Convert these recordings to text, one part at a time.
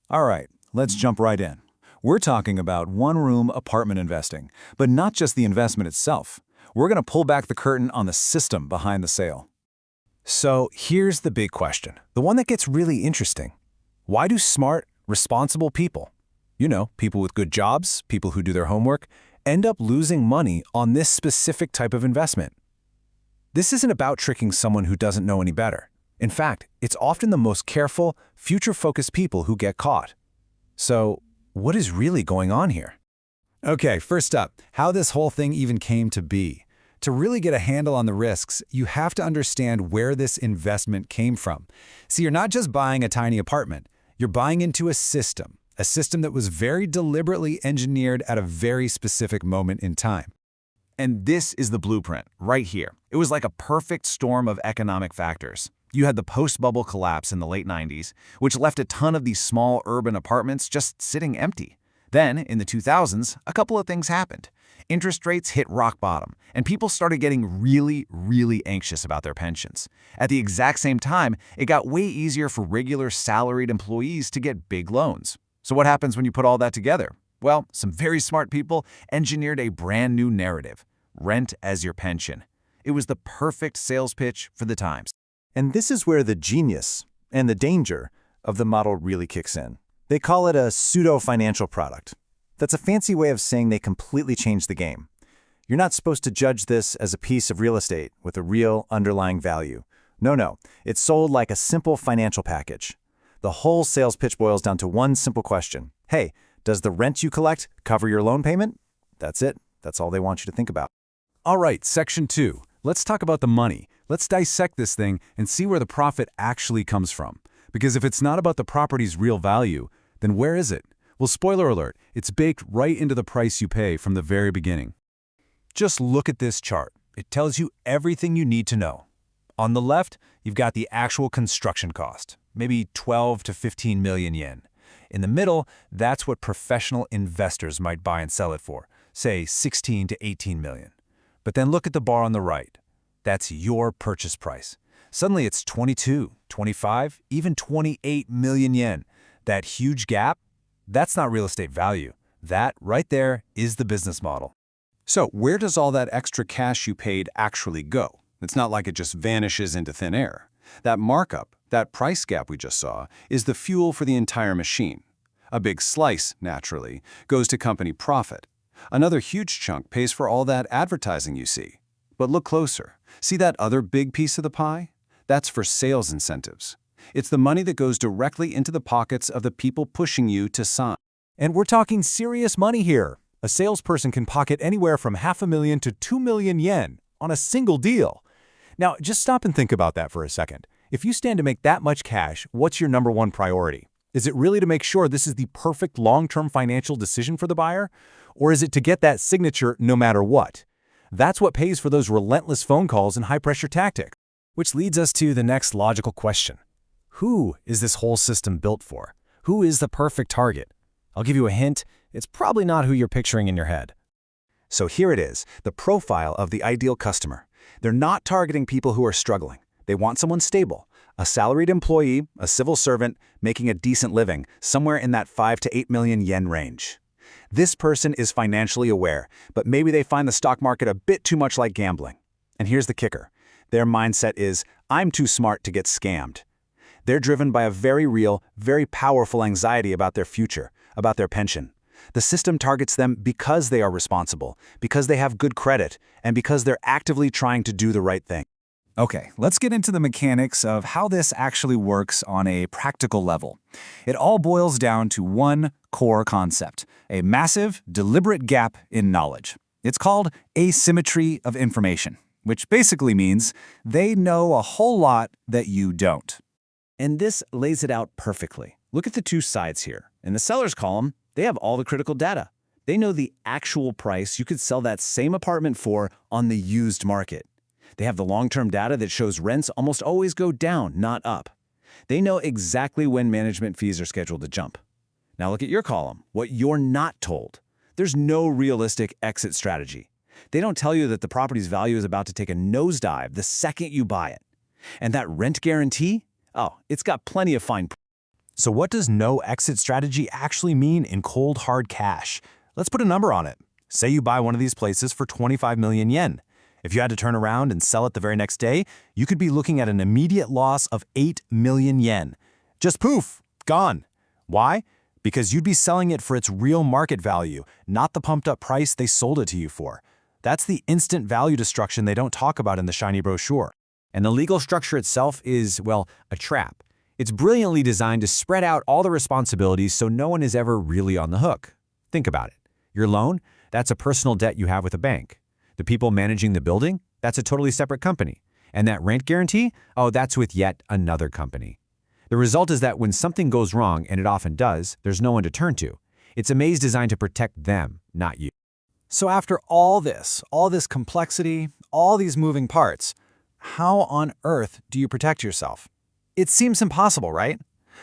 All right, let's jump right in. We're talking about one-room apartment investing, but not just the investment itself. We're going to pull back the curtain on the system behind the sale. So here's the big question, the one that gets really interesting. Why do smart, responsible people, people with good jobs, people who do their homework, end up losing money on this specific type of investment? This isn't about tricking someone who doesn't know any better. In fact, it's often the most careful, future-focused people who get caught. So, what is really going on here? Okay, first up, how this whole thing even came to be. To really get a handle on the risks, you have to understand where this investment came from. See, you're not just buying a tiny apartment. You're buying into a system that was very deliberately engineered at a very specific moment in time. And this is the blueprint, right here. It was like a perfect storm of economic factors. You had the post-bubble collapse in the late 90s, which left a ton of these small urban apartments just sitting empty. Then, in the 2000s, a couple of things happened. Interest rates hit rock bottom, and people started getting really, really anxious about their pensions. At the exact same time, it got way easier for regular salaried employees to get big loans. So what happens when you put all that together? Well, some very smart people engineered a brand new narrative: rent as your pension. It was the perfect sales pitch for the times. And this is where the genius and the danger of the model really kicks in. They call it a pseudo-financial product. That's a fancy way of saying they completely changed the game. You're not supposed to judge this as a piece of real estate with a real underlying value. No, it's sold like a simple financial package. The whole sales pitch boils down to one simple question. Hey, does the rent you collect cover your loan payment? That's it. That's all they want you to think about. All right, section 2. Let's talk about the money. Let's dissect this thing and see where the profit actually comes from. Because if it's not about the property's real value, then where is it? Well, spoiler alert, it's baked right into the price you pay from the very beginning. Just look at this chart. It tells you everything you need to know. On the left, you've got the actual construction cost, maybe 12 to 15 million yen. In the middle, that's what professional investors might buy and sell it for, say 16 to 18 million. But then look at the bar on the right. That's your purchase price. Suddenly it's 22, 25, even 28 million yen. That huge gap, that's not real estate value. That right there is the business model. So where does all that extra cash you paid actually go? It's not like it just vanishes into thin air. That markup, that price gap we just saw, is the fuel for the entire machine. A big slice, naturally, goes to company profit. Another huge chunk pays for all that advertising you see. But look closer. See that other big piece of the pie? That's for sales incentives. It's the money that goes directly into the pockets of the people pushing you to sign. And we're talking serious money here. A salesperson can pocket anywhere from 500,000 to 2 million yen on a single deal. Now, just stop and think about that for a second. If you stand to make that much cash, what's your number one priority? Is it really to make sure this is the perfect long-term financial decision for the buyer? Or is it to get that signature no matter what? That's what pays for those relentless phone calls and high-pressure tactics. Which leads us to the next logical question. Who is this whole system built for? Who is the perfect target? I'll give you a hint. It's probably not who you're picturing in your head. So here it is, the profile of the ideal customer. They're not targeting people who are struggling. They want someone stable, a salaried employee, a civil servant, making a decent living, somewhere in that 5 to 8 million yen range. This person is financially aware, but maybe they find the stock market a bit too much like gambling. And here's the kicker. Their mindset is, I'm too smart to get scammed. They're driven by a very real, very powerful anxiety about their future, about their pension. The system targets them because they are responsible, because they have good credit, and because they're actively trying to do the right thing. Okay, let's get into the mechanics of how this actually works on a practical level. It all boils down to one core concept, a massive, deliberate gap in knowledge. It's called asymmetry of information, which basically means they know a whole lot that you don't. And this lays it out perfectly. Look at the two sides here. In the seller's column, they have all the critical data. They know the actual price you could sell that same apartment for on the used market. They have the long-term data that shows rents almost always go down, not up. They know exactly when management fees are scheduled to jump. Now look at your column, what you're not told. There's no realistic exit strategy. They don't tell you that the property's value is about to take a nosedive the second you buy it. And that rent guarantee? Oh, it's got plenty of fine print. So what does no exit strategy actually mean in cold hard cash? Let's put a number on it. Say you buy one of these places for 25 million yen. If you had to turn around and sell it the very next day, you could be looking at an immediate loss of 8 million yen. Just poof, gone. Why? Because you'd be selling it for its real market value, not the pumped up price they sold it to you for. That's the instant value destruction they don't talk about in the shiny brochure. And the legal structure itself is, well, a trap. It's brilliantly designed to spread out all the responsibilities so no one is ever really on the hook. Think about it. Your loan, that's a personal debt you have with a bank. The people managing the building, that's a totally separate company. And that rent guarantee, oh, that's with yet another company. The result is that when something goes wrong, and it often does, there's no one to turn to. It's a maze designed to protect them, not you. So after all this complexity, all these moving parts, how on earth do you protect yourself? It seems impossible, right?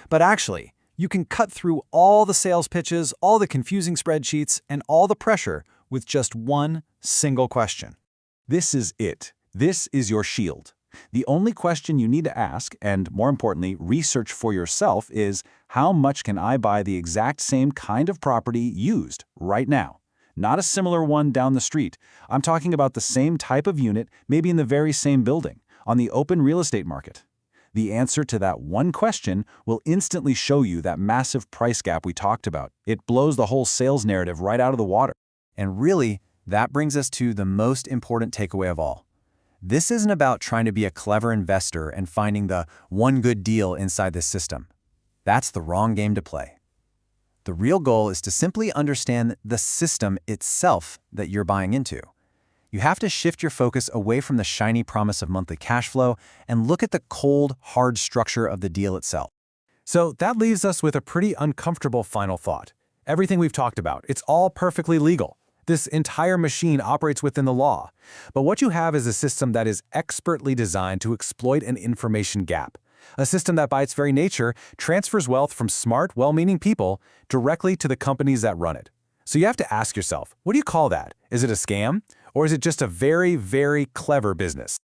But actually, you can cut through all the sales pitches, all the confusing spreadsheets, and all the pressure with just one single question. This is it. This is your shield. The only question you need to ask, and more importantly, research for yourself, is how much can I buy the exact same kind of property used right now? Not a similar one down the street. I'm talking about the same type of unit, maybe in the very same building, on the open real estate market. The answer to that one question will instantly show you that massive price gap we talked about. It blows the whole sales narrative right out of the water. And really, that brings us to the most important takeaway of all. This isn't about trying to be a clever investor and finding the one good deal inside this system. That's the wrong game to play. The real goal is to simply understand the system itself that you're buying into. You have to shift your focus away from the shiny promise of monthly cash flow and look at the cold, hard structure of the deal itself. So that leaves us with a pretty uncomfortable final thought. Everything we've talked about, it's all perfectly legal. This entire machine operates within the law. But what you have is a system that is expertly designed to exploit an information gap. A system that by its very nature transfers wealth from smart, well-meaning people directly to the companies that run it. So you have to ask yourself, what do you call that? Is it a scam? Or is it just a very, very clever business?